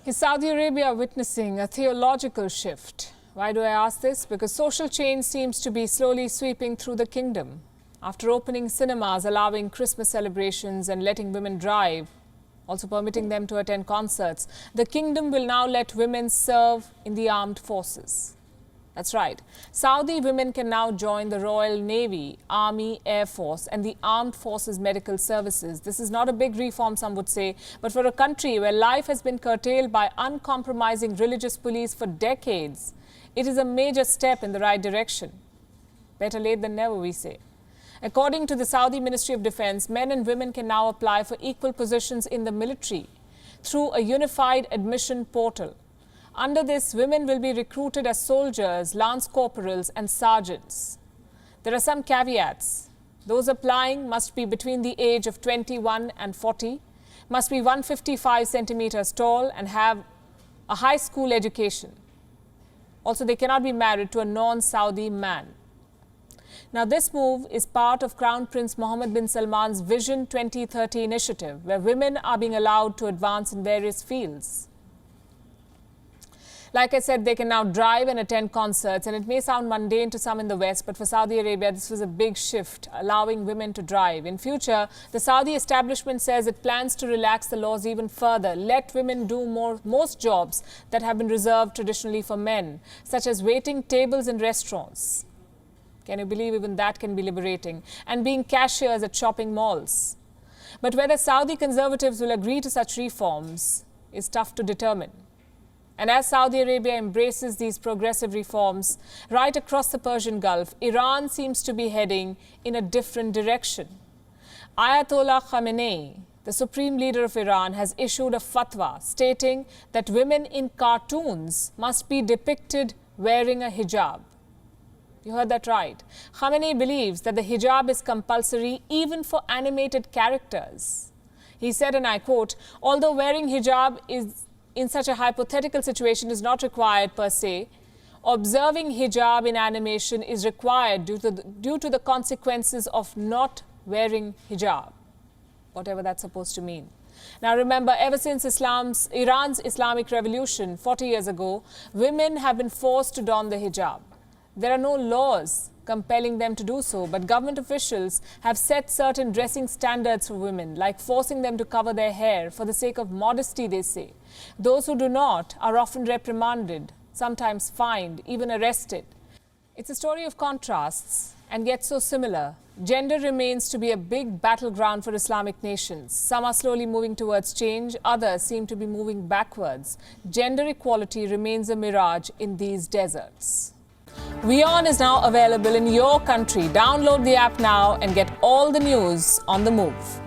Is Saudi Arabia witnessing a theological shift? Why do I ask this? Because social change seems to be slowly sweeping through the kingdom. After opening cinemas, allowing Christmas celebrations and letting women drive, also permitting them to attend concerts, the kingdom will now let women serve in the armed forces. That's right. Saudi women can now join the Royal Navy, Army, Air Force and the Armed Forces Medical Services. This is not a big reform, some would say, but for a country where life has been curtailed by uncompromising religious police for decades, it is a major step in the right direction. Better late than never, we say. According to the Saudi Ministry of Defense, men and women can now apply for equal positions in the military through a unified admission portal. Under this, women will be recruited as soldiers, lance corporals and sergeants. There are some caveats. Those applying must be between the age of 21 and 40, must be 155 centimeters tall and have a high school education. Also, they cannot be married to a non-Saudi man. Now, this move is part of Crown Prince Mohammed bin Salman's Vision 2030 initiative, where women are being allowed to advance in various fields. Like I said, they can now drive and attend concerts, and it may sound mundane to some in the West, but for Saudi Arabia, this was a big shift, allowing women to drive. In future, the Saudi establishment says it plans to relax the laws even further, let women do most jobs that have been reserved traditionally for men, such as waiting tables in restaurants. Can you believe even that can be liberating? And being cashiers at shopping malls. But whether Saudi conservatives will agree to such reforms is tough to determine. And as Saudi Arabia embraces these progressive reforms right across the Persian Gulf, Iran seems to be heading in a different direction. Ayatollah Khamenei, the supreme leader of Iran, has issued a fatwa stating that women in cartoons must be depicted wearing a hijab. You heard that right. Khamenei believes that the hijab is compulsory even for animated characters. He said, and I quote, "Although wearing hijab in such a hypothetical situation is not required per se, observing hijab in animation is required due to the consequences of not wearing hijab," whatever that's supposed to mean. Now remember, ever since Iran's Islamic revolution 40 years ago, women have been forced to don the hijab. There are no laws compelling them to do so, but government officials have set certain dressing standards for women, like forcing them to cover their hair for the sake of modesty, they say. Those who do not are often reprimanded, sometimes fined, even arrested. It's a story of contrasts, and yet so similar. Gender remains to be a big battleground for Islamic nations. Some are slowly moving towards change, others seem to be moving backwards. Gender equality remains a mirage in these deserts. WION is now available in your country. Download the app now and get all the news on the move.